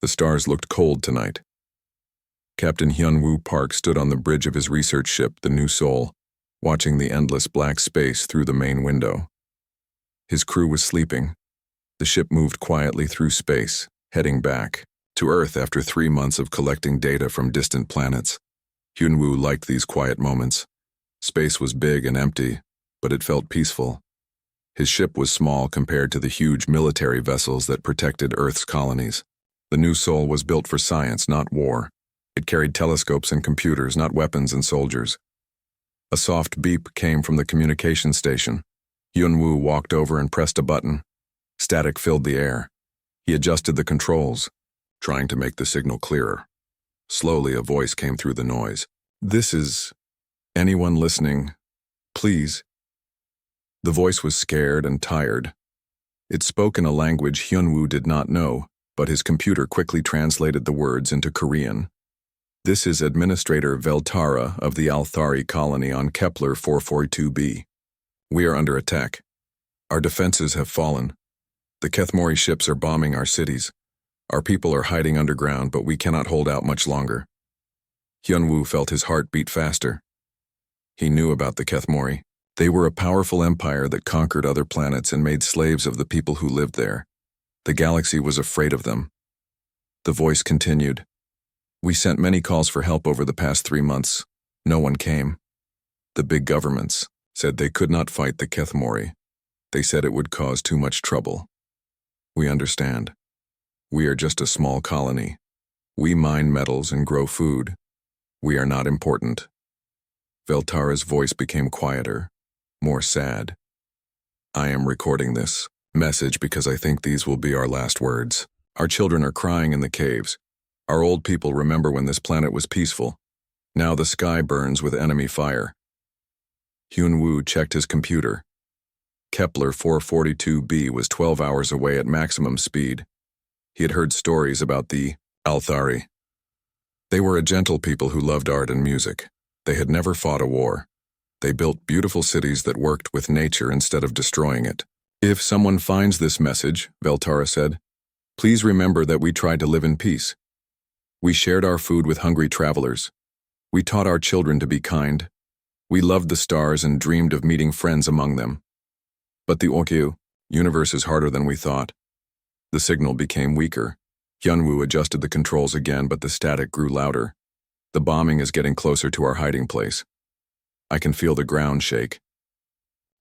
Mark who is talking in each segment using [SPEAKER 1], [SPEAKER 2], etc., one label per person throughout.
[SPEAKER 1] The stars looked cold tonight. Captain Hyun-woo Park stood on the bridge of his research ship, the New Seoul, watching the endless black space through the main window. His crew was sleeping. The ship moved quietly through space, heading back to Earth after 3 months of collecting data from distant planets. Hyun-woo liked these quiet moments. Space was big and empty, but it felt peaceful. His ship was small compared to the huge military vessels that protected Earth's colonies. The New Seoul was built for science, not war. It carried telescopes and computers, not weapons and soldiers. A soft beep came from the communication station. Hyun-woo walked over and pressed a button. Static filled the air. He adjusted the controls, trying to make the signal clearer. Slowly, a voice came through the noise. "This is... anyone listening, please." The voice was scared and tired. It spoke in a language Hyun-woo did not know, but his computer quickly translated the words into Korean. "This is Administrator Veltara of the Althari colony on Kepler 442b. We are under attack. Our defenses have fallen. The Kethmori ships are bombing our cities. Our people are hiding underground, but we cannot hold out much longer." Hyun-woo felt his heart beat faster. He knew about the Kethmori. They were a powerful empire that conquered other planets and made slaves of the people who lived there. The galaxy was afraid of them. The voice continued. "We sent many calls for help over the past 3 months. No one came. The big governments said they could not fight the Kethmori. They said it would cause too much trouble. We understand. We are just a small colony. We mine metals and grow food. We are not important." Veltara's voice became quieter, more sad. "I am recording this message because I think these will be our last words. Our children are crying in the caves. Our old people remember when this planet was peaceful. Now the sky burns with enemy fire." Hyun-woo checked his computer. Kepler 442b was 12 hours away at maximum speed. He had heard stories about the Althari. They were a gentle people who loved art and music. They had never fought a war. They built beautiful cities that worked with nature instead of destroying it. "If someone finds this message," Veltara said, "please remember that we tried to live in peace. We shared our food with hungry travelers. We taught our children to be kind. We loved the stars and dreamed of meeting friends among them. But the Okyu universe is harder than we thought." The signal became weaker. Hyun-woo adjusted the controls again, but the static grew louder. "The bombing is getting closer to our hiding place. I can feel the ground shake.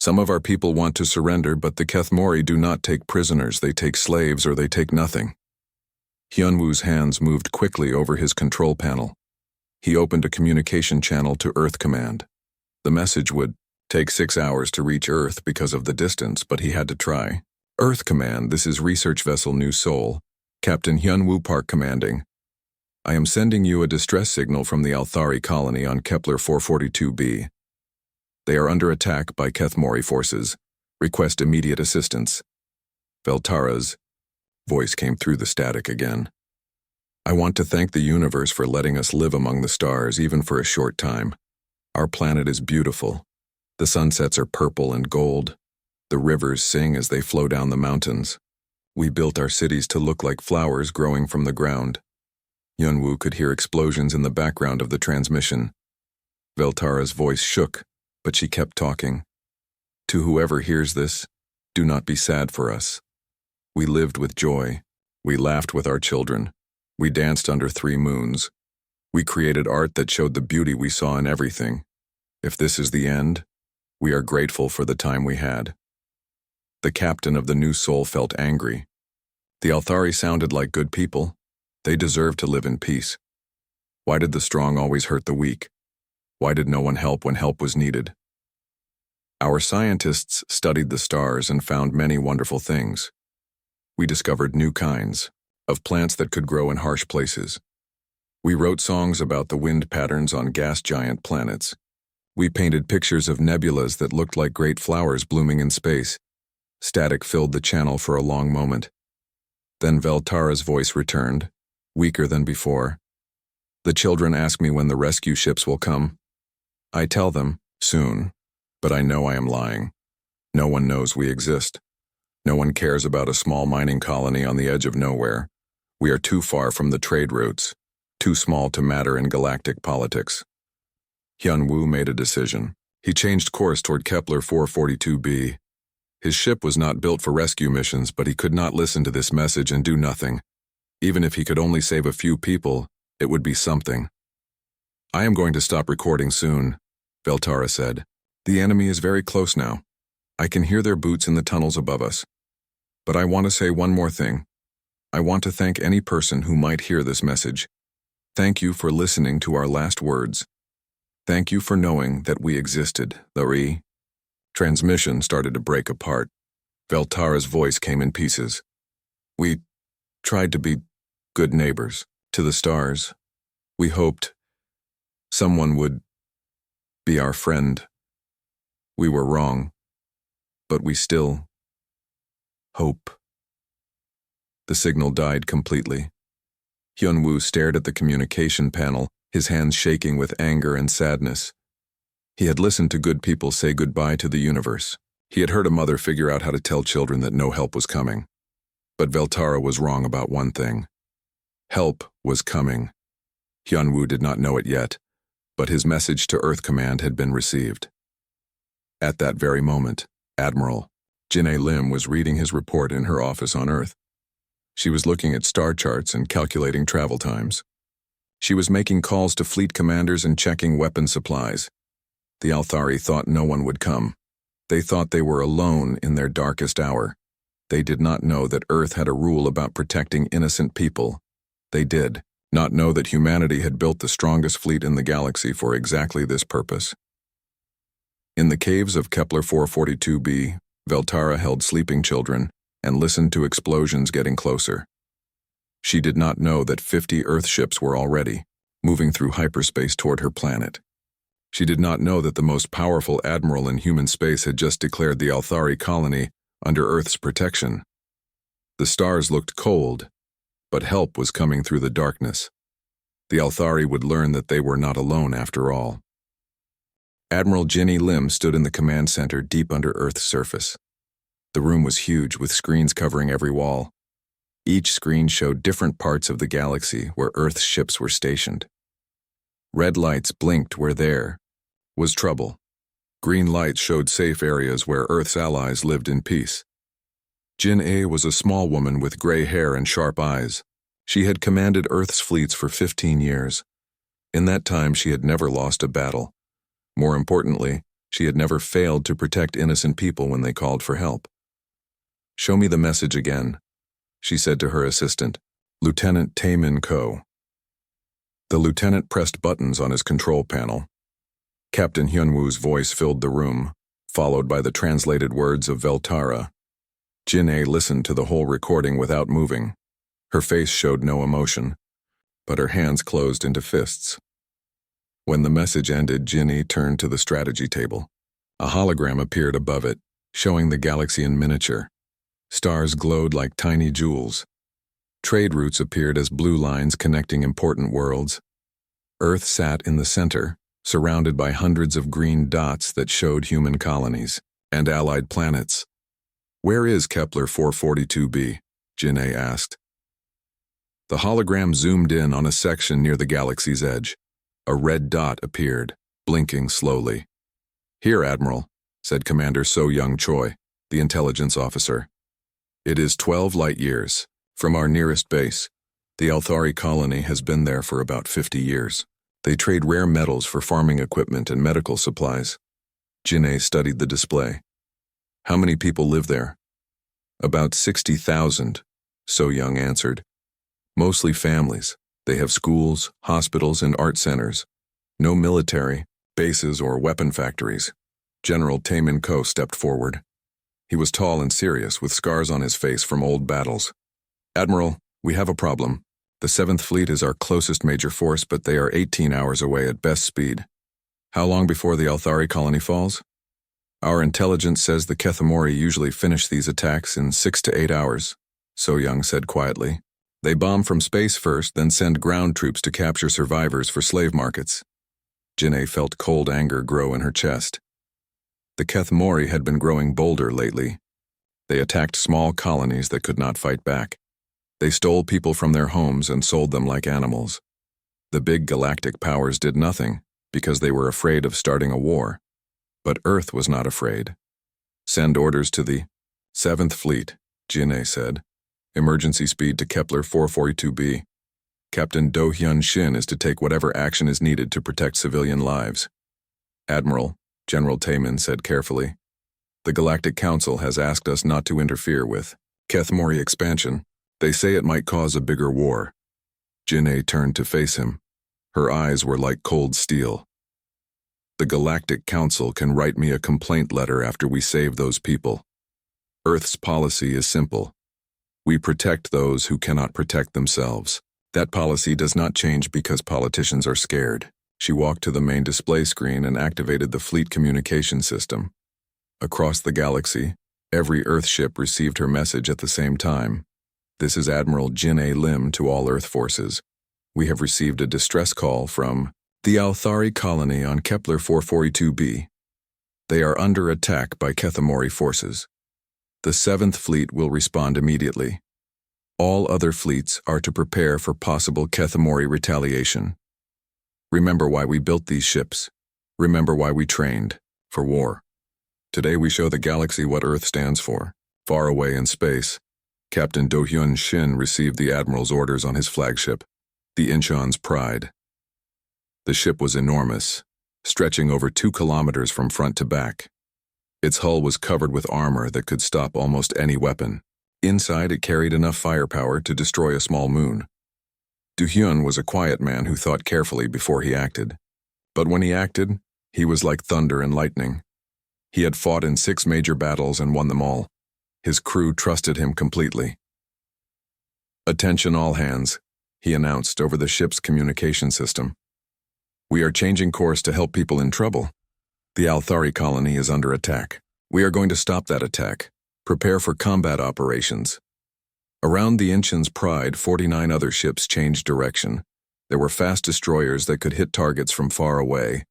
[SPEAKER 1] Some of our people want to surrender, but the Kethmori do not take prisoners. They take slaves or they take nothing." Hyun-woo's hands moved quickly over his control panel. He opened a communication channel to Earth Command. The message would take 6 hours to reach Earth because of the distance, but he had to try. "Earth Command, this is Research Vessel New Seoul. Captain Hyun-woo Park commanding. I am sending you a distress signal from the Althari colony on Kepler 442b. They are under attack by Kethmori forces. Request immediate assistance." Veltara's voice came through the static again. "I want to thank the universe for letting us live among the stars, even for a short time. Our planet is beautiful. The sunsets are purple and gold. The rivers sing as they flow down the mountains. We built our cities to look like flowers growing from the ground." Hyun-woo could hear explosions in the background of the transmission. Veltara's voice shook, but she kept talking. "To whoever hears this, do not be sad for us. We lived with joy. We laughed with our children. We danced under 3 moons. We created art that showed the beauty we saw in everything. If this is the end, we are grateful for the time we had." The captain of the New Seoul felt angry. The Althari sounded like good people. They deserved to live in peace. Why did the strong always hurt the weak? Why did no one help when help was needed? Our scientists studied the stars and found many wonderful things. We discovered new kinds of plants that could grow in harsh places. We wrote songs about the wind patterns on gas giant planets. We painted pictures of nebulas that looked like great flowers blooming in space. Static filled the channel for a long moment. Then Veltara's voice returned, weaker than before. "The children ask me when the rescue ships will come. I tell them, soon, but I know I am lying. No one knows we exist. No one cares about a small mining colony on the edge of nowhere. We are too far from the trade routes, too small to matter in galactic politics. Hyun-woo made a decision. He changed course toward Kepler 442b. His ship was not built for rescue missions, but he could not listen to this message and do nothing. Even if he could only save a few people, it would be something. I am going to stop recording soon, Veltara said. The enemy is very close now. I can hear their boots in the tunnels above us. But I want to say one more thing. I want to thank any person who might hear this message. Thank you for listening to our last words. Thank you for knowing that we existed, the Transmission started to break apart. Veltara's voice came in pieces. We tried to be good neighbors to the stars. We hoped someone would be our friend. We were wrong, but we still hope. The signal died completely. Hyun-woo stared at the communication panel, his hands shaking with anger and sadness. He had listened to good people say goodbye to the universe. He had heard a mother figure out how to tell children that no help was coming. But Veltara was wrong about one thing. Help was coming. Hyun-woo did not know it yet, but his message to Earth Command had been received. At that very moment, Admiral Jin-A Lim was reading his report in her office on Earth. She was looking at star charts and calculating travel times. She was making calls to fleet commanders and checking weapon supplies. The Althari thought no one would come. They thought they were alone in their darkest hour. They did not know that Earth had a rule about protecting innocent people. They did not know that humanity had built the strongest fleet in the galaxy for exactly this purpose. In the caves of Kepler 442b, Veltara held sleeping children and listened to explosions getting closer. She did not know that 50 Earth ships were already moving through hyperspace toward her planet. She did not know that the most powerful admiral in human space had just declared the Althari colony under Earth's protection. The stars looked cold, but help was coming through the darkness. The Althari would learn that they were not alone after all. Admiral Jin-A Lim stood in the command center deep under Earth's surface. The room was huge, with screens covering every wall. Each screen showed different parts of the galaxy where Earth's ships were stationed. Red lights blinked where there was trouble. Green lights showed safe areas where Earth's allies lived in peace. Jin-A was a small woman with gray hair and sharp eyes. She had commanded Earth's fleets for 15 years. In that time, she had never lost a battle. More importantly, she had never failed to protect innocent people when they called for help. "Show me the message again," she said to her assistant, Lieutenant Taemin Ko. The lieutenant pressed buttons on his control panel. Captain Hyun-woo's voice filled the room, followed by the translated words of Veltara. Jin-A listened to the whole recording without moving. Her face showed no emotion, but her hands closed into fists. When the message ended, Jin-A turned to the strategy table. A hologram appeared above it, showing the galaxy in miniature. Stars glowed like tiny jewels. Trade routes appeared as blue lines connecting important worlds. Earth sat in the center, surrounded by hundreds of green dots that showed human colonies and allied planets. "Where is Kepler 442b?" Jin-A asked. The hologram zoomed in on a section near the galaxy's edge. A red dot appeared, blinking slowly. "Here, Admiral," said Commander So-Young Choi, the intelligence officer. "It is 12 light years from our nearest base. The Althari colony has been there for about 50 years. They trade rare metals for farming equipment and medical supplies." Jin-A studied the display. "How many people live there?" "About 60,000, So-Young answered. "Mostly families. They have schools, hospitals, and art centers. No military, bases, or weapon factories." General Taemin Ko stepped forward. He was tall and serious, with scars on his face from old battles. "Admiral, we have a problem. The 7th Fleet is our closest major force, but they are 18 hours away at best speed. How long before the Althari colony falls?" "Our intelligence says the Kethamori usually finish these attacks in 6 to 8 hours, So-Young said quietly. "They bomb from space first, then send ground troops to capture survivors for slave markets." Jin-A felt cold anger grow in her chest. The Kethamori had been growing bolder lately. They attacked small colonies that could not fight back. They stole people from their homes and sold them like animals. The big galactic powers did nothing because they were afraid of starting a war. But Earth was not afraid. Send orders to the 7th Fleet, Jin'e said. Emergency speed to Kepler 442b. Captain Do-hyun Shin is to take whatever action is needed to protect civilian lives. Admiral, General Taemin said carefully. The Galactic Council has asked us not to interfere with Kethmori expansion. They say it might cause a bigger war. Jin'e turned to face him. Her eyes were like cold steel. The Galactic Council can write me a complaint letter after we save those people. Earth's policy is simple. We protect those who cannot protect themselves. That policy does not change because politicians are scared. She walked to the main display screen and activated the fleet communication system. Across the galaxy, every Earth ship received her message at the same time. This is Admiral Jin'e Lim to all Earth forces. We have received a distress call from the Althari colony on Kepler 442b. They are under attack by Kethmori forces. The 7th Fleet will respond immediately. All other fleets are to prepare for possible Kethmori retaliation. Remember why we built these ships. Remember why we trained. For war. Today we show the galaxy what Earth stands for. Far away in space, Captain Do-hyun Shin received the Admiral's orders on his flagship, the Incheon's Pride. The ship was enormous, stretching over 2 kilometers from front to back. Its hull was covered with armor that could stop almost any weapon. Inside, it carried enough firepower to destroy a small moon. Do-hyun was a quiet man who thought carefully before he acted. But when he acted, he was like thunder and lightning. He had fought in 6 major battles and won them all. His crew trusted him completely. "Attention all hands," he announced over the ship's communication system. "We are changing course to help people in trouble. The Althari colony is under attack. We are going to stop that attack. Prepare for combat operations." Around the Incheon's Pride, 49 other ships changed direction. There were fast destroyers that could hit targets from far away.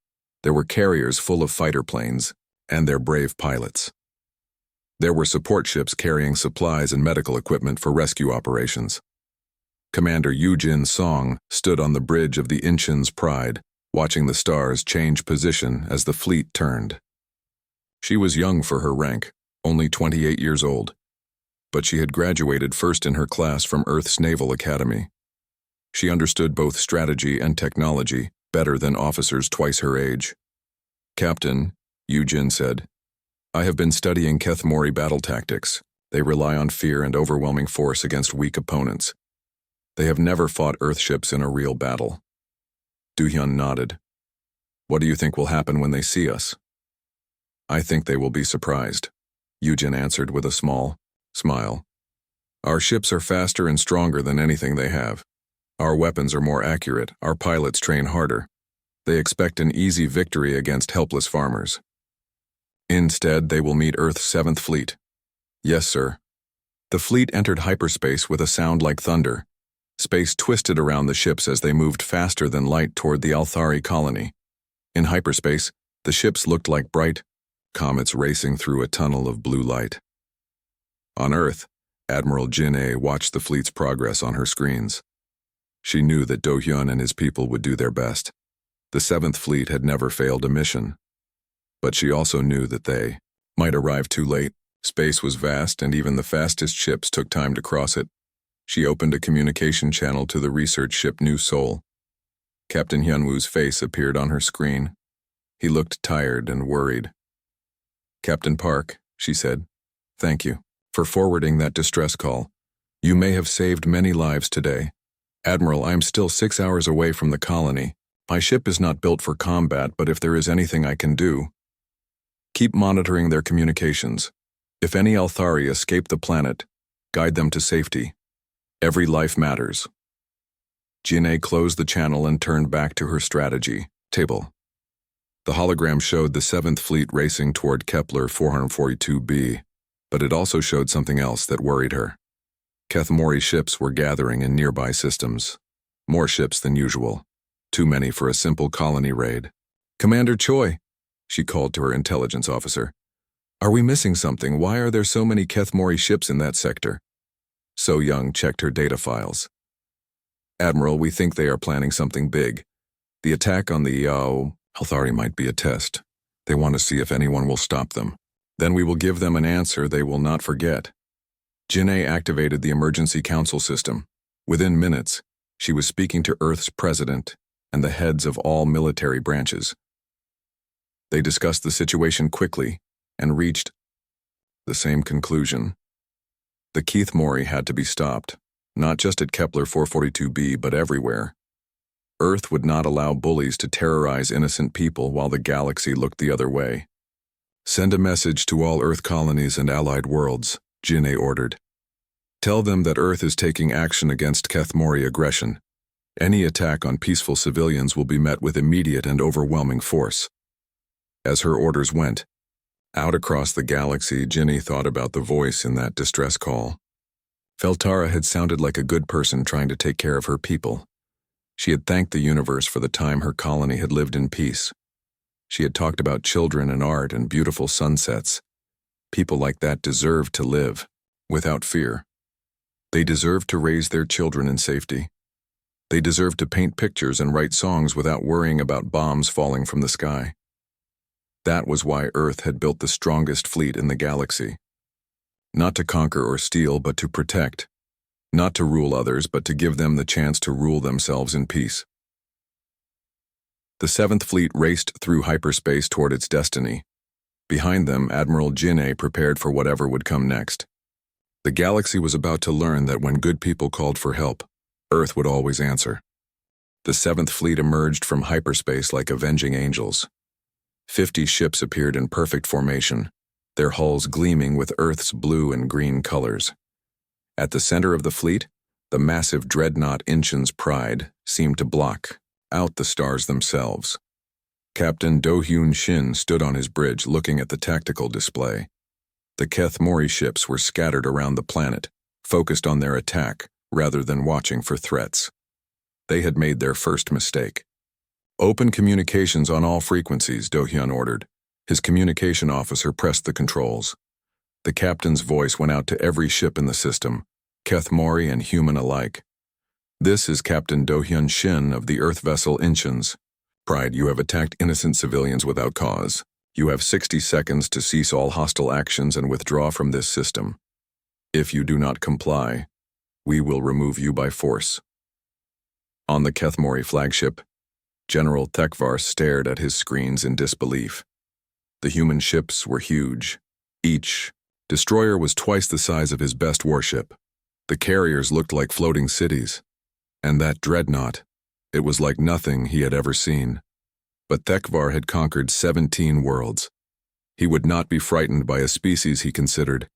[SPEAKER 1] There were carriers full of fighter planes, and their brave pilots. There were support ships carrying supplies and medical equipment for rescue operations. Commander Yoo-jin Song stood on the bridge of the Incheon's Pride, watching the stars change position as the fleet turned. She was young for her rank, only 28 years old, but she had graduated first in her class from Earth's Naval Academy. She understood both strategy and technology better than officers twice her age. "Captain," Yoo-jin said, "I have been studying Kethmori battle tactics. They rely on fear and overwhelming force against weak opponents. They have never fought Earth ships in a real battle." Do-hyun nodded. "What do you think will happen when they see us?" "I think they will be surprised," Yoo-jin answered with a small smile. "Our ships are faster and stronger than anything they have. Our weapons are more accurate, our pilots train harder. They expect an easy victory against helpless farmers. Instead, they will meet Earth's 7th Fleet." "Yes, sir." The fleet entered hyperspace with a sound like thunder. Space twisted around the ships as they moved faster than light toward the Althari colony. In hyperspace, the ships looked like bright comets racing through a tunnel of blue light. On Earth, Admiral Jin'e watched the fleet's progress on her screens. She knew that Do-hyun and his people would do their best. The 7th Fleet had never failed a mission. But she also knew that they might arrive too late. Space was vast, and even the fastest ships took time to cross it. She opened a communication channel to the research ship New Seoul. Captain Hyunwoo's face appeared on her screen. He looked tired and worried. "Captain Park," she said, "thank you for forwarding that distress call. You may have saved many lives today. Admiral, I am still 6 hours away from the colony. My ship is not built for combat, but if there is anything I can do, keep monitoring their communications. If any Althari escape the planet, guide them to safety. Every life matters." Jin'e closed the channel and turned back to her strategy table. The hologram showed the 7th Fleet racing toward Kepler 442b, but it also showed something else that worried her. Kethmori ships were gathering in nearby systems. More ships than usual. Too many for a simple colony raid. "Commander Choi," she called to her intelligence officer. "Are we missing something? Why are there so many Kethmori ships in that sector?" So Young checked her data files. Admiral, we think they are planning something big. The attack on the Althari might be a test. They want to see if anyone will stop them. Then we will give them an answer they will not forget. Jin'ei activated the emergency council system. Within minutes, she was speaking to Earth's president and the heads of all military branches. They discussed the situation quickly and reached the same conclusion. The Keith Mori had to be stopped, not just at Kepler 442b but everywhere. Earth would not allow bullies to terrorize innocent people while the galaxy looked the other way. Send a message to all Earth colonies and allied worlds, Jin'ei ordered. Tell them that Earth is taking action against Keith Mori aggression. Any attack on peaceful civilians will be met with immediate and overwhelming force. As her orders went, out across the galaxy, Jin'ei thought about the voice in that distress call. Feltara had sounded like a good person trying to take care of her people. She had thanked the universe for the time her colony had lived in peace. She had talked about children and art and beautiful sunsets. People like that deserved to live, without fear. They deserved to raise their children in safety. They deserved to paint pictures and write songs without worrying about bombs falling from the sky. That was why Earth had built the strongest fleet in the galaxy. Not to conquer or steal, but to protect. Not to rule others, but to give them the chance to rule themselves in peace. The Seventh Fleet raced through hyperspace toward its destiny. Behind them, Admiral Jin'ei prepared for whatever would come next. The galaxy was about to learn that when good people called for help, Earth would always answer. The Seventh Fleet emerged from hyperspace like avenging angels. 50 ships appeared in perfect formation, their hulls gleaming with Earth's blue and green colors. At the center of the fleet, the massive dreadnought Inchen's Pride seemed to block out the stars themselves. Captain Do-Hyun Shin stood on his bridge looking at the tactical display. The Keith Mori ships were scattered around the planet, focused on their attack rather than watching for threats. They had made their first mistake. Open communications on all frequencies, Do-Hyun ordered. His communication officer pressed the controls. The captain's voice went out to every ship in the system, Keith Mori and human alike. This is Captain Do-Hyun Shin of the Earth vessel Inchen's Pride. You have attacked innocent civilians without cause. You have 60 seconds to cease all hostile actions and withdraw from this system. If you do not comply, we will remove you by force. On the Keith Mori flagship, General Thekvar stared at his screens in disbelief. The human ships were huge. Each destroyer was twice the size of his best warship. The carriers looked like floating cities. And that dreadnought, it was like nothing he had ever seen. But Thekvar had conquered 17 worlds. He would not be frightened by a species he considered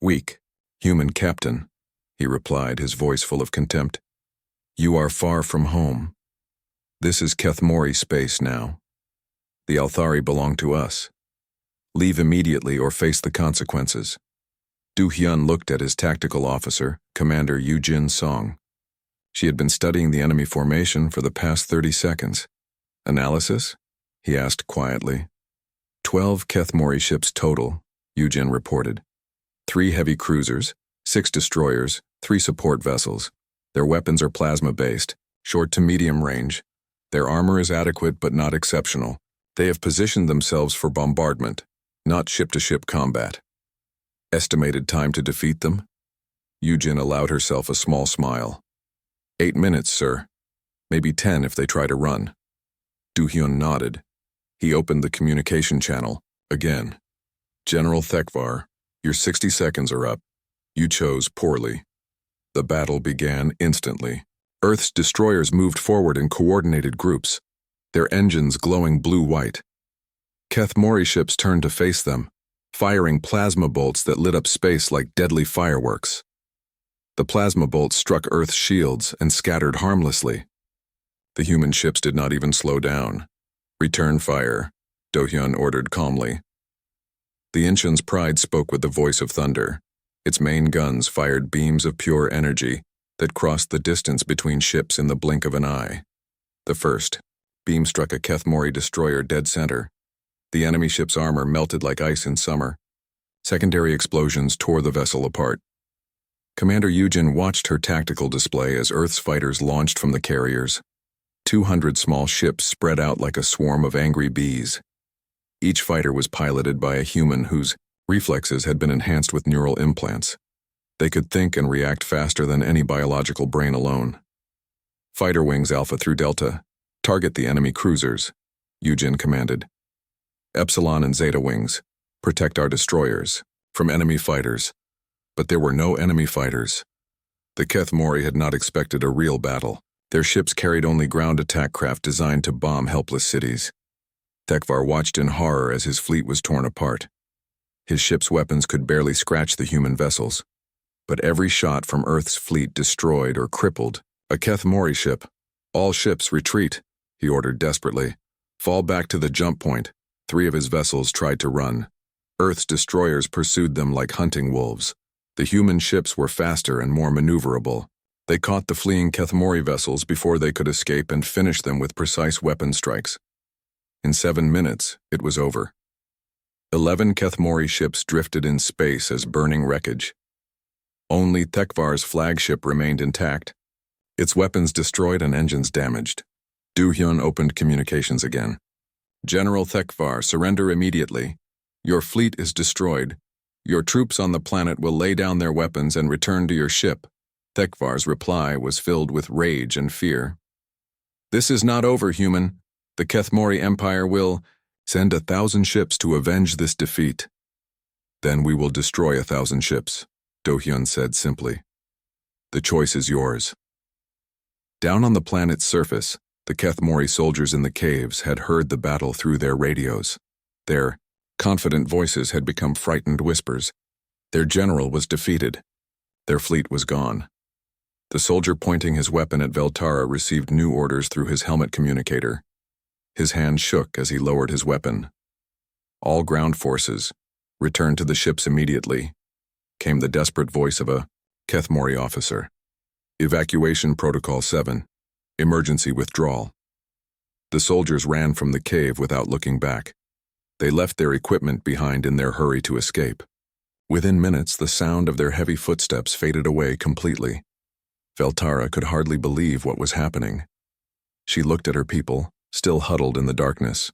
[SPEAKER 1] weak. Human captain, he replied, his voice full of contempt. You are far from home. This is Keith Mori space now. The Althari belong to us. Leave immediately or face the consequences. Do-Hyun looked at his tactical officer, Commander Yoo-Jin Song. She had been studying the enemy formation for the past 30 seconds. Analysis? He asked quietly. 12 Keith Mori ships total, Yoo-Jin reported. 3 heavy cruisers, 6 destroyers, 3 support vessels. Their weapons are plasma-based, short to medium range. Their armor is adequate but not exceptional. They have positioned themselves for bombardment, not ship-to-ship combat. Estimated time to defeat them? Yoo-Jin allowed herself a small smile. 8 minutes, sir. Maybe 10 if they try to run. Do-Hyun nodded. He opened the communication channel, again. General Thekvar, your 60 seconds are up. You chose poorly. The battle began instantly. Earth's destroyers moved forward in coordinated groups, their engines glowing blue-white. Keith Mori ships turned to face them, firing plasma bolts that lit up space like deadly fireworks. The plasma bolts struck Earth's shields and scattered harmlessly. The human ships did not even slow down. Return fire, Do-Hyun ordered calmly. The Inchen's Pride spoke with the voice of thunder. Its main guns fired beams of pure energy that crossed the distance between ships in the blink of an eye. The first beam struck a Keith Mori destroyer dead center. The enemy ship's armor melted like ice in summer. Secondary explosions tore the vessel apart. Commander Eugen watched her tactical display as Earth's fighters launched from the carriers. 200 small ships spread out like a swarm of angry bees. Each fighter was piloted by a human whose reflexes had been enhanced with neural implants. They could think and react faster than any biological brain alone. Fighter wings Alpha through Delta. Target the enemy cruisers, Eugen commanded. Epsilon and Zeta wings. Protect our destroyers from enemy fighters. But there were no enemy fighters. The Kethmori had not expected a real battle. Their ships carried only ground attack craft designed to bomb helpless cities. Tekvar watched in horror as his fleet was torn apart. His ship's weapons could barely scratch the human vessels. But every shot from Earth's fleet destroyed or crippled a Kethmori ship. All ships retreat, he ordered desperately. Fall back to the jump point. 3 of his vessels tried to run. Earth's destroyers pursued them like hunting wolves. The human ships were faster and more maneuverable. They caught the fleeing Kethmori vessels before they could escape and finished them with precise weapon strikes. In 7 minutes, it was over. 11 Kethmori ships drifted in space as burning wreckage. Only Tekvar's flagship remained intact, its weapons destroyed and engines damaged. Du-hyun opened communications again. General Tekvar, surrender immediately. Your fleet is destroyed. Your troops on the planet will lay down their weapons and return to your ship. Tekvar's reply was filled with rage and fear. This is not over, human. The Kethmori Empire will send 1,000 ships to avenge this defeat. Then we will destroy 1,000 ships, Do-hyun said simply. The choice is yours. Down on the planet's surface, the Kethmori soldiers in the caves had heard the battle through their radios. Their confident voices had become frightened whispers. Their general was defeated. Their fleet was gone. The soldier pointing his weapon at Veltara received new orders through his helmet communicator. His hand shook as he lowered his weapon. All ground forces, return to the ships immediately, came the desperate voice of a Kethmori officer. Evacuation Protocol 7. Emergency withdrawal. The soldiers ran from the cave without looking back. They left their equipment behind in their hurry to escape. Within minutes, the sound of their heavy footsteps faded away completely. Veltara could hardly believe what was happening. She looked at her people, still huddled in the darkness.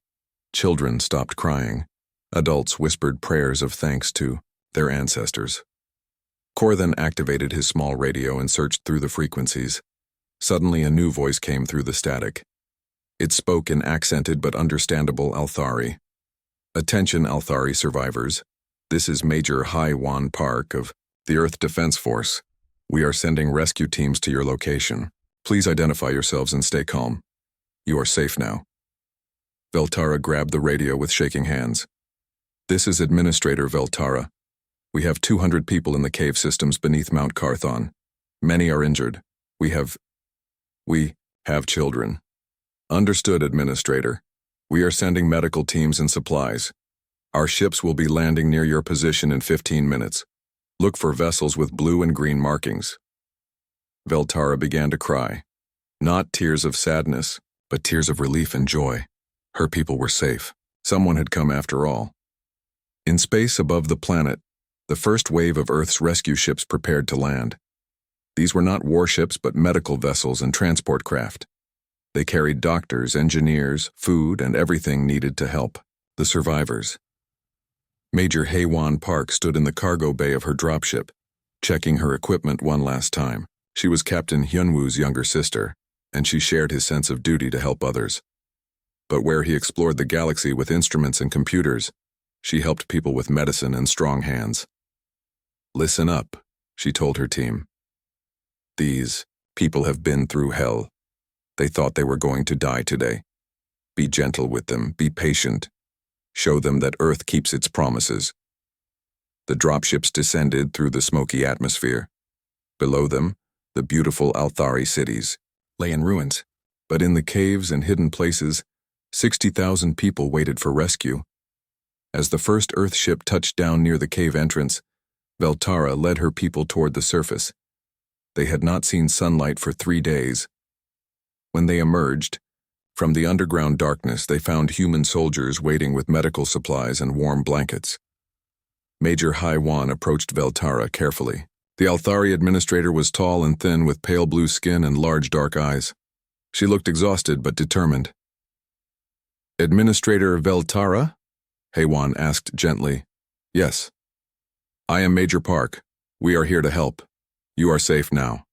[SPEAKER 1] Children stopped crying. Adults whispered prayers of thanks to their ancestors. Kor then activated his small radio and searched through the frequencies. Suddenly, a new voice came through the static. It spoke in accented but understandable Althari. Attention, Althari survivors. This is Major Hai-Wan Park of the Earth Defense Force. We are sending rescue teams to your location. Please identify yourselves and stay calm. You are safe now. Veltara grabbed the radio with shaking hands. This is Administrator Veltara. We have 200 people in the cave systems beneath Mount Carthon. Many are injured. We have children. Understood, Administrator. We are sending medical teams and supplies. Our ships will be landing near your position in 15 minutes. Look for vessels with blue and green markings. Veltara began to cry. Not tears of sadness, but tears of relief and joy. Her people were safe. Someone had come after all. In space above the planet, the first wave of Earth's rescue ships prepared to land. These were not warships but medical vessels and transport craft. They carried doctors, engineers, food, and everything needed to help the survivors. Major Hai-Wan Park stood in the cargo bay of her dropship, checking her equipment one last time. She was Captain Hyunwoo's younger sister, and she shared his sense of duty to help others. But where he explored the galaxy with instruments and computers, she helped people with medicine and strong hands. Listen up, she told her team. These people have been through hell. They thought they were going to die today. Be gentle with them, be patient. Show them that Earth keeps its promises. The dropships descended through the smoky atmosphere. Below them, the beautiful Althari cities lay in ruins, but in the caves and hidden places, 60,000 people waited for rescue. As the first Earth ship touched down near the cave entrance, Veltara led her people toward the surface. They had not seen sunlight for 3 days. When they emerged, from the underground darkness, they found human soldiers waiting with medical supplies and warm blankets. Major Hai-Wan approached Veltara carefully. The Althari administrator was tall and thin with pale blue skin and large dark eyes. She looked exhausted but determined. Administrator Veltara? Haywan asked gently. Yes. I am Major Park. We are here to help. You are safe now.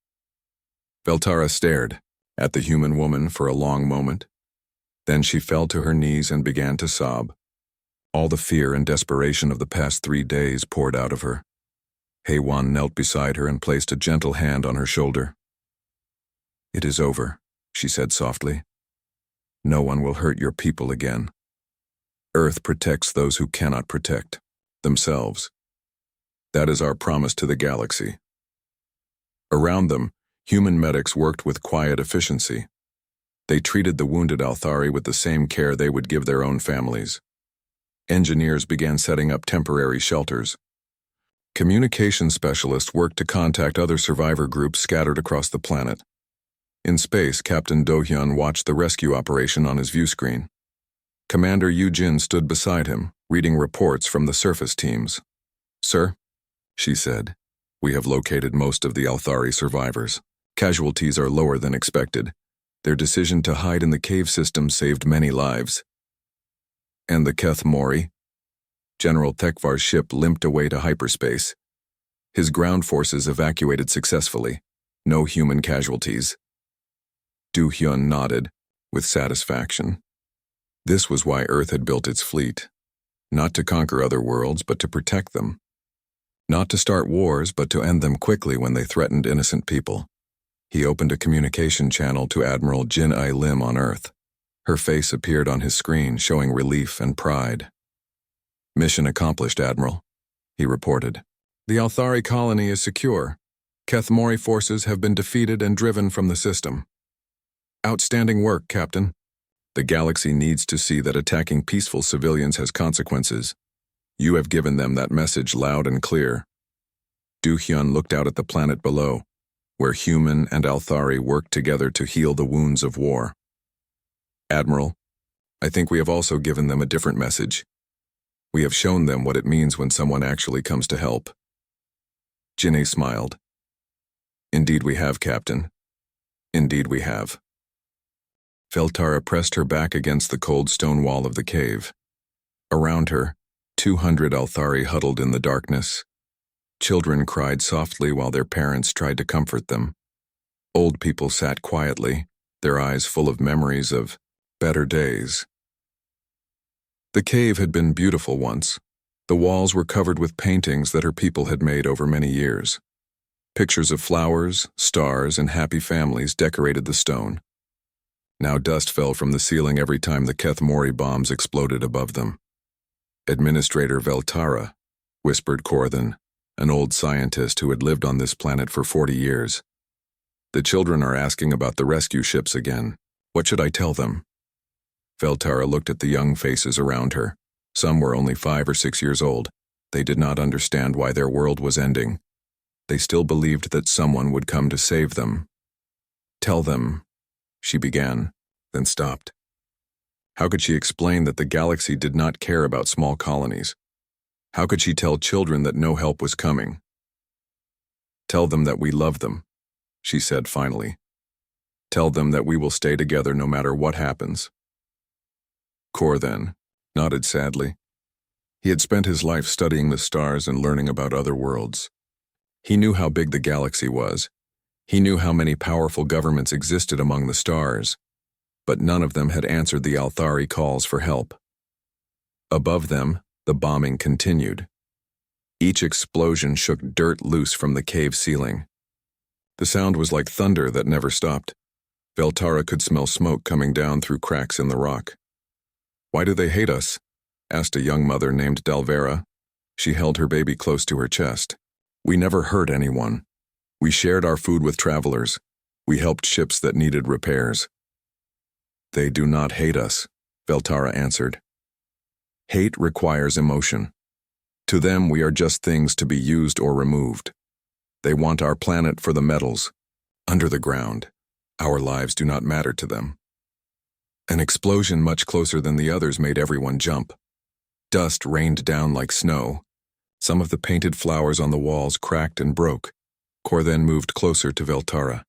[SPEAKER 1] Veltara stared at the human woman for a long moment. Then she fell to her knees and began to sob. All the fear and desperation of the past 3 days poured out of her. Haywan knelt beside her and placed a gentle hand on her shoulder. It is over, she said softly. No one will hurt your people again. Earth protects those who cannot protect themselves. That is our promise to the galaxy. Around them, human medics worked with quiet efficiency. They treated the wounded Althari with the same care they would give their own families. Engineers began setting up temporary shelters. Communication specialists worked to contact other survivor groups scattered across the planet. In space, Captain Do-hyun watched the rescue operation on his view screen. Commander Yu-jin stood beside him, reading reports from the surface teams. Sir, she said, we have located most of the Althari survivors. Casualties are lower than expected. Their decision to hide in the cave system saved many lives. And the Keth Mori? General Tekvar's ship limped away to hyperspace. His ground forces evacuated successfully. No human casualties. Do-hyun nodded, with satisfaction. This was why Earth had built its fleet. Not to conquer other worlds, but to protect them. Not to start wars, but to end them quickly when they threatened innocent people. He opened a communication channel to Admiral Jin-I Lim on Earth. Her face appeared on his screen, showing relief and pride. Mission accomplished, Admiral, he reported. The Althari colony is secure. Keth Mori forces have been defeated and driven from the system. Outstanding work, Captain. The galaxy needs to see that attacking peaceful civilians has consequences. You have given them that message loud and clear. Do-hyun looked out at the planet below, where human and Althari worked together to heal the wounds of war. Admiral, I think we have also given them a different message. We have shown them what it means when someone actually comes to help. Jinne smiled. Indeed we have, Captain. Indeed we have. Veltara pressed her back against the cold stone wall of the cave. Around her, 200 Althari huddled in the darkness. Children cried softly while their parents tried to comfort them. Old people sat quietly, their eyes full of memories of better days. The cave had been beautiful once. The walls were covered with paintings that her people had made over many years. Pictures of flowers, stars, and happy families decorated the stone. Now dust fell from the ceiling every time the Keth Mori bombs exploded above them. Administrator Veltara, whispered Korthan, an old scientist who had lived on this planet for 40 years. The children are asking about the rescue ships again. What should I tell them? Veltara looked at the young faces around her. Some were only 5 or 6 years old. They did not understand why their world was ending. They still believed that someone would come to save them. Tell them, she began, then stopped. How could she explain that the galaxy did not care about small colonies? How could she tell children that no help was coming? Tell them that we love them, she said finally. Tell them that we will stay together no matter what happens. Korthan nodded sadly. He had spent his life studying the stars and learning about other worlds. He knew how big the galaxy was. He knew how many powerful governments existed among the stars, but none of them had answered the Althari calls for help. Above them, the bombing continued. Each explosion shook dirt loose from the cave ceiling. The sound was like thunder that never stopped. Veltara could smell smoke coming down through cracks in the rock. Why do they hate us? Asked a young mother named Dalvera. She held her baby close to her chest. We never hurt anyone. We shared our food with travelers. We helped ships that needed repairs. They do not hate us, Veltara answered. Hate requires emotion. To them, we are just things to be used or removed. They want our planet for the metals. Under the ground, our lives do not matter to them. An explosion much closer than the others made everyone jump. Dust rained down like snow. Some of the painted flowers on the walls cracked and broke, Kor then moved closer to Veltara.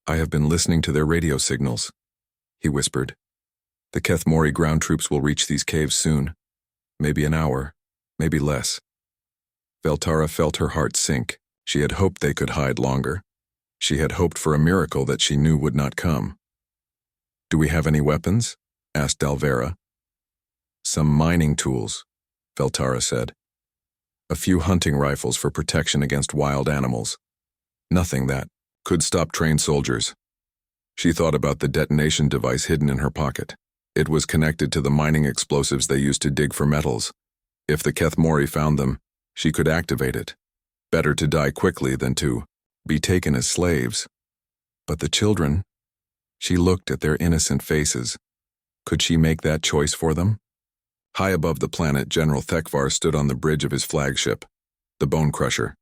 [SPEAKER 1] "I have been listening to their radio signals," he whispered. "The Kethmori ground troops will reach these caves soon. Maybe an hour, maybe less." Veltara felt her heart sink. She had hoped they could hide longer. She had hoped for a miracle that she knew would not come. "Do we have any weapons?" asked Dalvera. "Some mining tools," Veltara said. "A few hunting rifles for protection against wild animals. Nothing that could stop trained soldiers." She thought about the detonation device hidden in her pocket. It was connected to the mining explosives they used to dig for metals. If the Kethmori found them, she could activate it. Better to die quickly than to be taken as slaves. But the children, she looked at their innocent faces. Could she make that choice for them? High above the planet, General Thekvar stood on the bridge of his flagship, the Bone Crusher.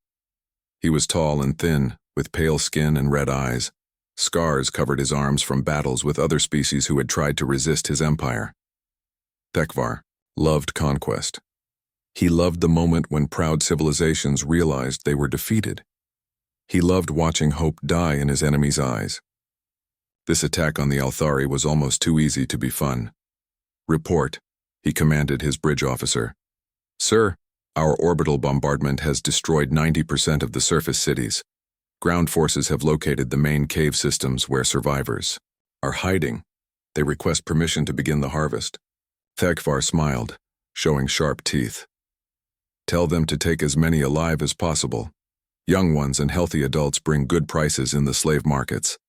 [SPEAKER 1] He was tall and thin, with pale skin and red eyes. Scars covered his arms from battles with other species who had tried to resist his empire. Thekvar loved conquest. He loved the moment when proud civilizations realized they were defeated. He loved watching hope die in his enemies' eyes. This attack on the Althari was almost too easy to be fun. "Report," he commanded his bridge officer. "Sir, our orbital bombardment has destroyed 90% of the surface cities. Ground forces have located the main cave systems where survivors are hiding. They request permission to begin the harvest." Thekvar smiled, showing sharp teeth. "Tell them to take as many alive as possible. Young ones and healthy adults bring good prices in the slave markets.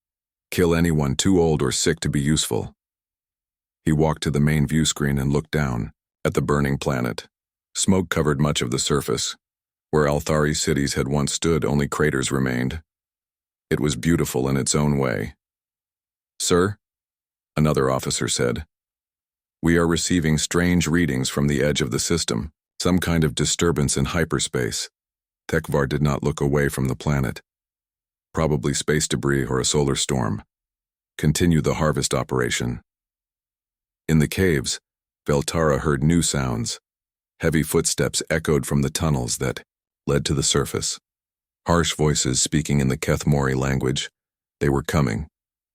[SPEAKER 1] Kill anyone too old or sick to be useful." He walked to the main view screen and looked down at the burning planet. Smoke covered much of the surface. Where Althari cities had once stood, only craters remained. It was beautiful in its own way. "Sir," another officer said, "we are receiving strange readings from the edge of the system, some kind of disturbance in hyperspace." Thekvar did not look away from the planet. "Probably space debris or a solar storm. Continue the harvest operation." In the caves, Veltara heard new sounds. Heavy footsteps echoed from the tunnels that led to the surface. Harsh voices speaking in the Kethmori language. They were coming.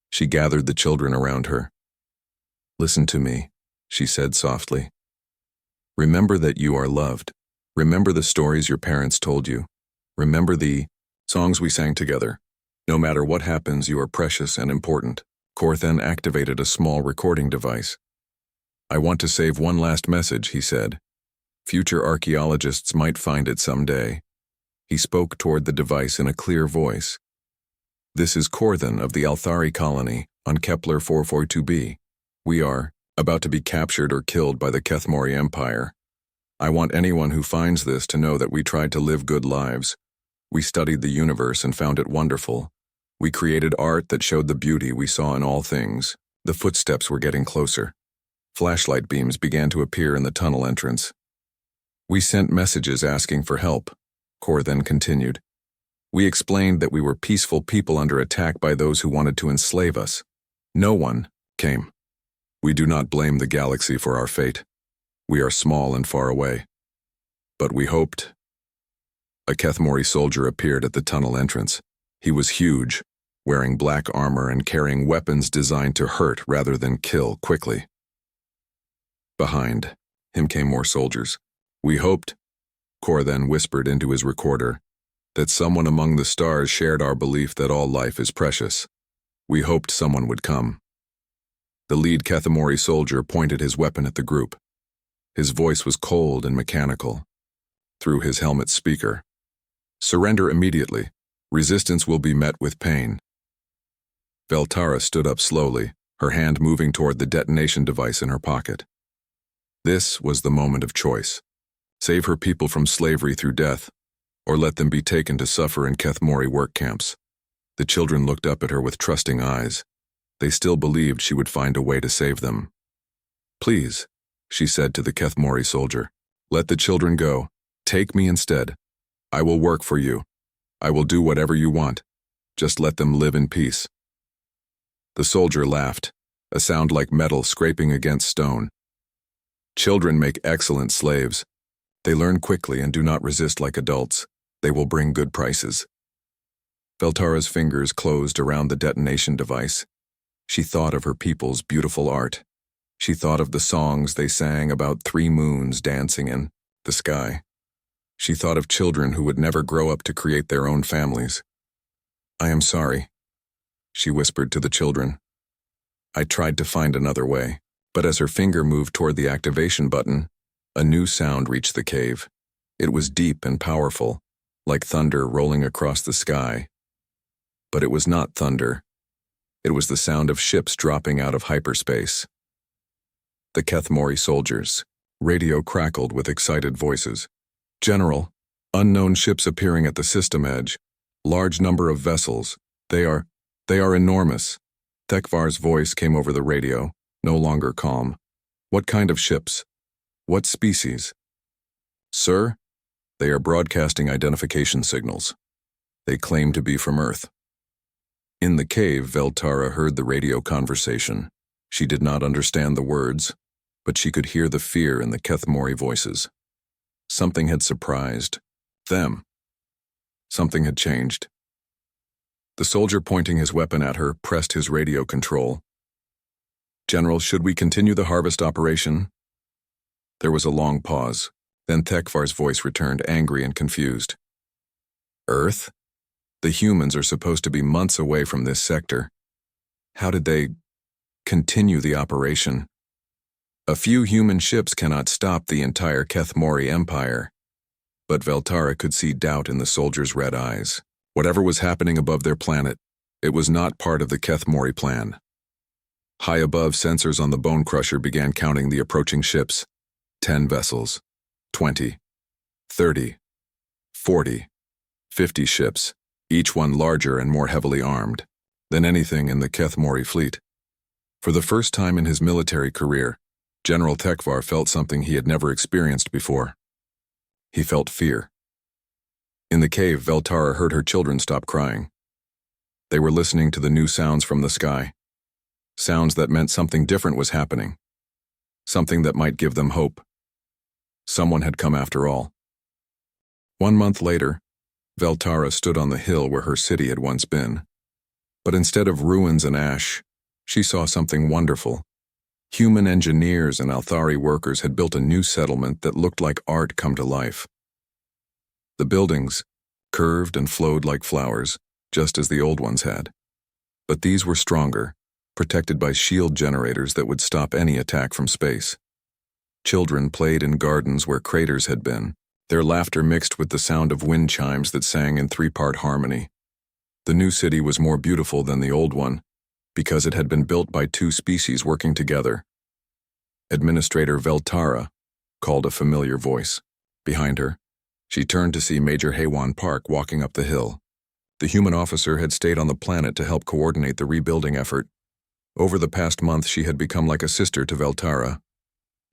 [SPEAKER 1] She gathered the children around her. "Listen to me," she said softly. "Remember that you are loved. Remember the stories your parents told you. Remember the songs we sang together. No matter what happens, you are precious and important." Kor then activated a small recording device. "I want to save one last message," he said. "Future archaeologists might find it someday." He spoke toward the device in a clear voice. "This is Korthan of the Althari colony on Kepler 442b. We are about to be captured or killed by the Kethmori Empire. I want anyone who finds this to know that we tried to live good lives. We studied the universe and found it wonderful. We created art that showed the beauty we saw in all things." The footsteps were getting closer. Flashlight beams began to appear in the tunnel entrance. "We sent messages asking for help," Kor then continued. "We explained that we were peaceful people under attack by those who wanted to enslave us. No one came. We do not blame the galaxy for our fate. We are small and far away. But we hoped." A Kethmori soldier appeared at the tunnel entrance. He was huge, wearing black armor and carrying weapons designed to hurt rather than kill quickly. Behind him came more soldiers. "We hoped," Kor then whispered into his recorder, "that someone among the stars shared our belief that all life is precious. We hoped someone would come." The lead Kethmori soldier pointed his weapon at the group. His voice was cold and mechanical. Through his helmet speaker, "Surrender immediately. Resistance will be met with pain." Veltara stood up slowly, her hand moving toward the detonation device in her pocket. This was the moment of choice. Save her people from slavery through death, or let them be taken to suffer in Kethmori work camps. The children looked up at her with trusting eyes. They still believed she would find a way to save them. "Please," she said to the Kethmori soldier, "let the children go. Take me instead. I will work for you. I will do whatever you want. Just let them live in peace." The soldier laughed, a sound like metal scraping against stone. "Children make excellent slaves. They learn quickly and do not resist like adults. They will bring good prices." Veltara's fingers closed around the detonation device. She thought of her people's beautiful art. She thought of the songs they sang about 3 moons dancing in the sky. She thought of children who would never grow up to create their own families. "I am sorry," she whispered to the children. "I tried to find another way." But as her finger moved toward the activation button, a new sound reached the cave. It was deep and powerful, like thunder rolling across the sky. But it was not thunder. It was the sound of ships dropping out of hyperspace. The Kethmori soldiers. Radio crackled with excited voices. "General, unknown ships appearing at the system edge. Large number of vessels. They are enormous." Thekvar's voice came over the radio, no longer calm. "What kind of ships? What species?" "Sir, they are broadcasting identification signals. They claim to be from Earth." In the cave, Veltara heard the radio conversation. She did not understand the words, but she could hear the fear in the Kethmori voices. Something had surprised them. Something had changed. The soldier pointing his weapon at her pressed his radio control. "General, should we continue the harvest operation?" There was a long pause. Then Thekvar's voice returned, angry and confused. "Earth? The humans are supposed to be months away from this sector. How did they continue the operation? A few human ships cannot stop the entire Kethmori Empire." But Veltara could see doubt in the soldier's red eyes. Whatever was happening above their planet, it was not part of the Kethmori plan. High above, sensors on the bone crusher began counting the approaching ships. 10 vessels, 20, 30, 40, 50 ships, each one larger and more heavily armed than anything in the Kethmori fleet. For the first time in his military career, General Thekvar felt something he had never experienced before. He felt fear. In the cave, Veltara heard her children stop crying. They were listening to the new sounds from the sky. Sounds that meant something different was happening. Something that might give them hope. Someone had come after all. 1 month later, Veltara stood on the hill where her city had once been. But instead of ruins and ash, she saw something wonderful. Human engineers and Althari workers had built a new settlement that looked like art come to life. The buildings curved and flowed like flowers, just as the old ones had. But these were stronger, protected by shield generators that would stop any attack from space. Children played in gardens where craters had been, their laughter mixed with the sound of wind chimes that sang in 3-part harmony. The new city was more beautiful than the old one, because it had been built by 2 species working together. Administrator Veltara called a familiar voice. Behind her, she turned to see Major Haywan Park walking up the hill. The human officer had stayed on the planet to help coordinate the rebuilding effort. Over the past month, she had become like a sister to Veltara.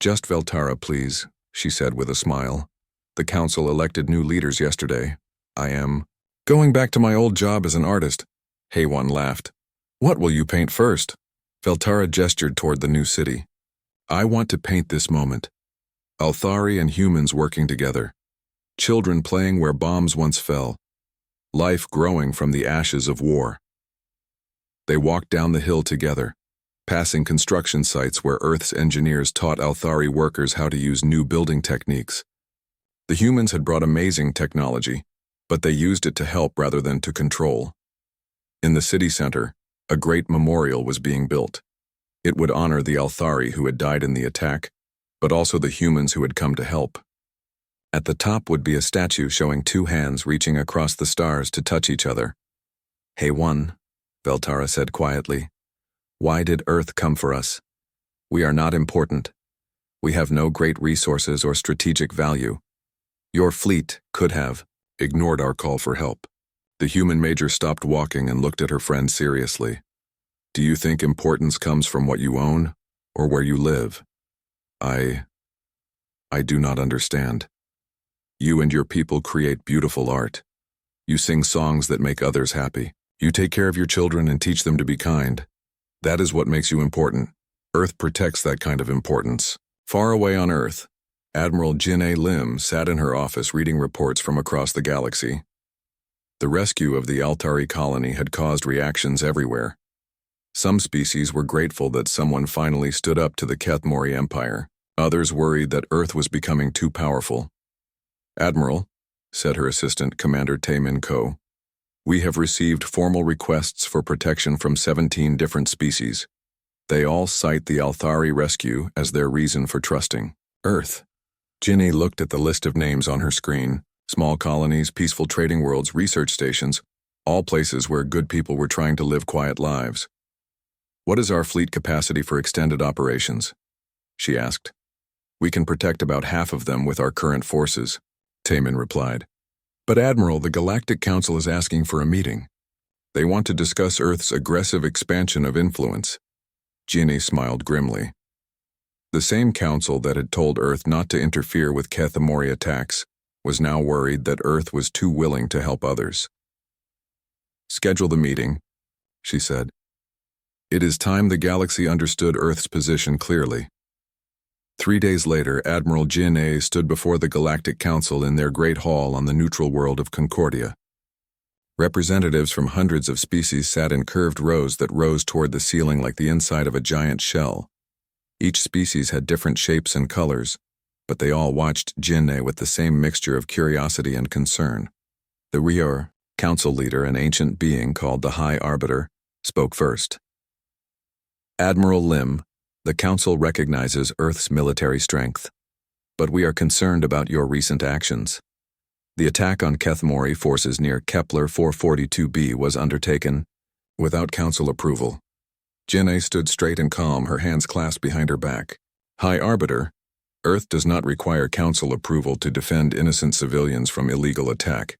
[SPEAKER 1] "Just Veltara, please," she said with a smile. "The council elected new leaders yesterday. I am going back to my old job as an artist." Haywan laughed. "What will you paint first?" Veltara gestured toward the new city. "I want to paint this moment. Althari and humans working together. Children playing where bombs once fell. Life growing from the ashes of war." They walked down the hill together, passing construction sites where Earth's engineers taught Althari workers how to use new building techniques. The humans had brought amazing technology, but they used it to help rather than to control. In the city center, a great memorial was being built. It would honor the Althari who had died in the attack, but also the humans who had come to help. At the top would be a statue showing 2 hands reaching across the stars to touch each other. "Haywan," Veltara said quietly, "why did Earth come for us? We are not important. We have no great resources or strategic value. Your fleet could have ignored our call for help." The human major stopped walking and looked at her friend seriously. "Do you think importance comes from what you own or where you live?" I do not understand. You and your people create beautiful art. You sing songs that make others happy. You take care of your children and teach them to be kind. That is what makes you important. Earth protects that kind of importance." Far away on Earth, Admiral Jin A. Lim sat in her office reading reports from across the galaxy. The rescue of the Altari colony had caused reactions everywhere. Some species were grateful that someone finally stood up to the Kethmori Empire. Others worried that Earth was becoming too powerful. "Admiral," said her assistant, Commander Taemin Ko, "we have received formal requests for protection from 17 different species. They all cite the Altari rescue as their reason for trusting Earth." Ginny looked at the list of names on her screen. Small colonies, peaceful trading worlds, research stations, all places where good people were trying to live quiet lives. "What is our fleet capacity for extended operations?" she asked. "We can protect about half of them with our current forces," Taemin replied. "But Admiral, the Galactic Council is asking for a meeting. They want to discuss Earth's aggressive expansion of influence." Ginny smiled grimly. The same council that had told Earth not to interfere with Kethmori attacks was now worried that Earth was too willing to help others. "Schedule the meeting," she said. "It is time the galaxy understood Earth's position clearly." 3 days later, Admiral Jin A stood before the Galactic Council in their great hall on the neutral world of Concordia. Representatives from hundreds of species sat in curved rows that rose toward the ceiling like the inside of a giant shell. Each species had different shapes and colors, but they all watched Jin-A with the same mixture of curiosity and concern. The Rior, council leader, an ancient being called the High Arbiter, spoke first. "Admiral Lim, the council recognizes Earth's military strength, but we are concerned about your recent actions. The attack on Kethmori forces near Kepler 442b was undertaken without council approval." Jin-A stood straight and calm, her hands clasped behind her back. "High Arbiter, Earth does not require council approval to defend innocent civilians from illegal attack."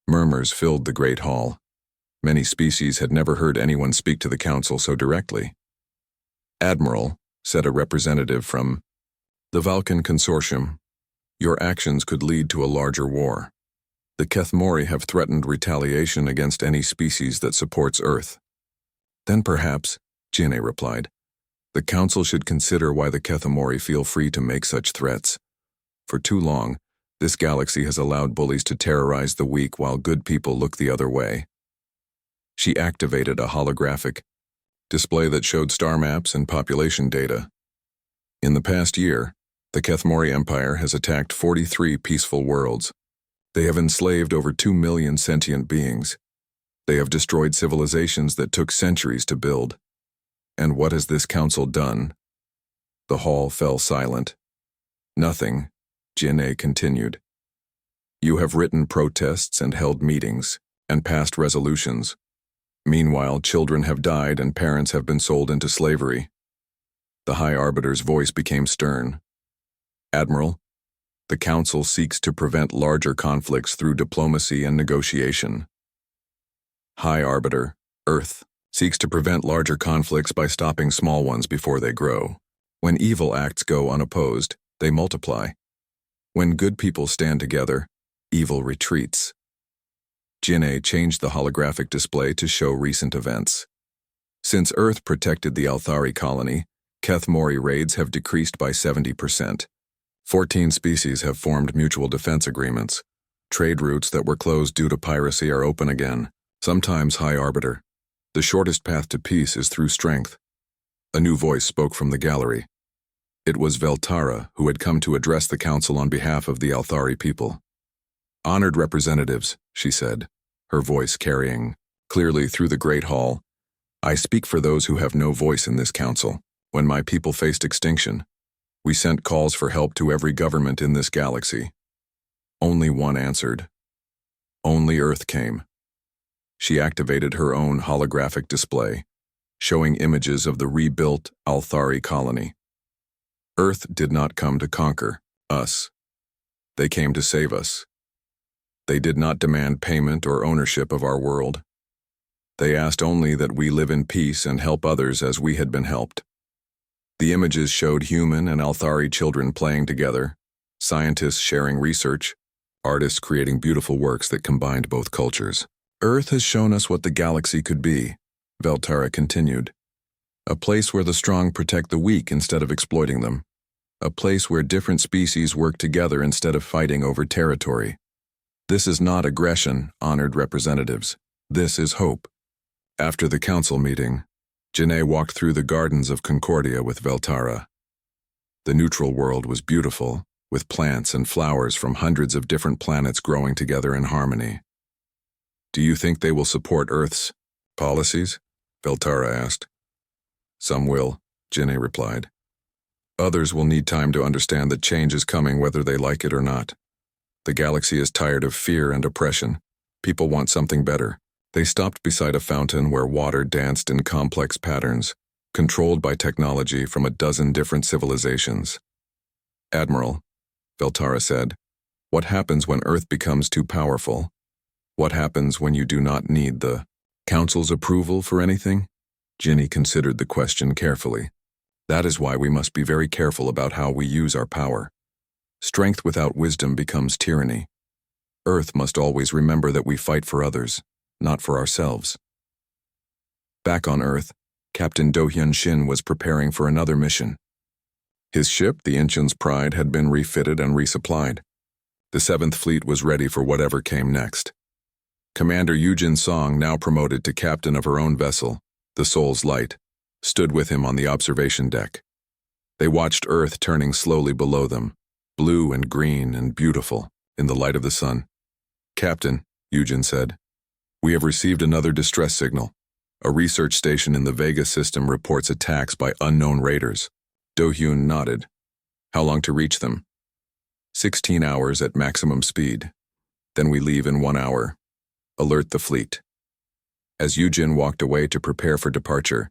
[SPEAKER 1] Murmurs filled the great hall. Many species had never heard anyone speak to the council so directly. "Admiral," said a representative from the Vulcan Consortium, "your actions could lead to a larger war. The Kethmori have threatened retaliation against any species that supports Earth." "Then perhaps," Jin-A replied, "the Council should consider why the Kethmori feel free to make such threats. For too long, this galaxy has allowed bullies to terrorize the weak while good people look the other way." She activated a holographic display that showed star maps and population data. "In the past year, the Kethmori Empire has attacked 43 peaceful worlds. They have enslaved over 2 million sentient beings. They have destroyed civilizations that took centuries to build. And what has this council done?" The hall fell silent. "Nothing," Jin-A continued. "You have written protests and held meetings, and passed resolutions. Meanwhile, children have died and parents have been sold into slavery." The High Arbiter's voice became stern. "Admiral, the Council seeks to prevent larger conflicts through diplomacy and negotiation." High Arbiter, Earth, seeks to prevent larger conflicts by stopping small ones before they grow. When evil acts go unopposed, they multiply. When good people stand together, evil retreats. Jin-A changed the holographic display to show recent events. Since Earth protected the Altari colony, Kethmori raids have decreased by 70%. 14 species have formed mutual defense agreements. Trade routes that were closed due to piracy are open again. Sometimes, High Arbiter, the shortest path to peace is through strength. A new voice spoke from the gallery. It was Veltara, who had come to address the council on behalf of the Altari people. "Honored representatives," she said, her voice carrying clearly through the great hall, "I speak for those who have no voice in this council. When my people faced extinction, we sent calls for help to every government in this galaxy. Only one answered. Only Earth came." She activated her own holographic display, showing images of the rebuilt Altari colony. Earth did not come to conquer us. They came to save us. They did not demand payment or ownership of our world. They asked only that we live in peace and help others as we had been helped. The images showed human and Altari children playing together, scientists sharing research, artists creating beautiful works that combined both cultures. "Earth has shown us what the galaxy could be," Veltara continued. "A place where the strong protect the weak instead of exploiting them. A place where different species work together instead of fighting over territory. This is not aggression, honored representatives. This is hope. After the council meeting, Janae walked through the gardens of Concordia with Veltara. The neutral world was beautiful, with plants and flowers from hundreds of different planets growing together in harmony. Do you think they will support Earth's policies? Veltara asked. Some will, Janae replied. Others will need time to understand that change is coming whether they like it or not. The galaxy is tired of fear and oppression. People want something better. They stopped beside a fountain where water danced in complex patterns, controlled by technology from a dozen different civilizations. Admiral, Veltara said, what happens when Earth becomes too powerful? What happens when you do not need the Council's approval for anything? Ginny considered the question carefully. That is why we must be very careful about how we use our power. Strength without wisdom becomes tyranny. Earth must always remember that we fight for others, not for ourselves. Back on Earth, Captain Do-hyun Shin was preparing for another mission. His ship, the Incheon's Pride, had been refitted and resupplied. The 7th Fleet was ready for whatever came next. Commander Yoo-jin Song, now promoted to captain of her own vessel, the Soul's Light, stood with him on the observation deck. They watched Earth turning slowly below them, blue and green and beautiful, in the light of the sun. Captain, Yoo-jin said, we have received another distress signal. A research station in the Vega system reports attacks by unknown raiders. Do-hyun nodded. How long to reach them? 16 hours at maximum speed. Then we leave in 1 hour. Alert the fleet. As Yoo-jin walked away to prepare for departure,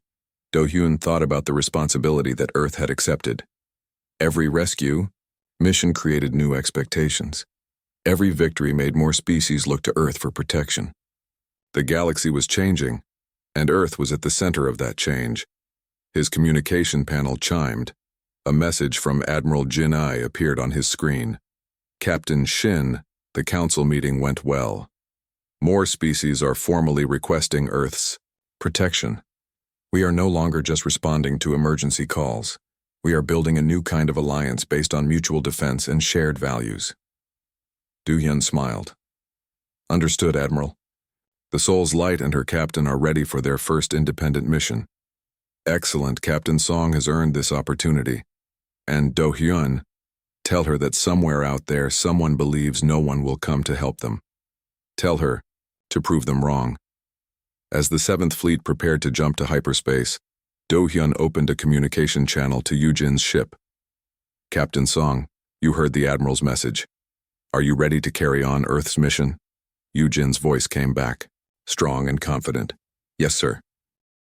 [SPEAKER 1] Do-hyun thought about the responsibility that Earth had accepted. Every rescue mission created new expectations. Every victory made more species look to Earth for protection. The galaxy was changing, and Earth was at the center of that change. His communication panel chimed. A message from Admiral Jin Ai appeared on his screen. Captain Shin, the council meeting went well. More species are formally requesting Earth's protection. We are no longer just responding to emergency calls. We are building a new kind of alliance based on mutual defense and shared values. Do-hyun smiled. Understood, Admiral. The Soul's Light and her captain are ready for their first independent mission. Excellent. Captain Song has earned this opportunity. And Do-hyun, tell her that somewhere out there someone believes no one will come to help them. Tell her to prove them wrong. As the 7th Fleet prepared to jump to hyperspace, Do-hyun opened a communication channel to Yoo-jin's ship. Captain Song, you heard the Admiral's message. Are you ready to carry on Earth's mission? Yoo-jin's voice came back, strong and confident. Yes, sir.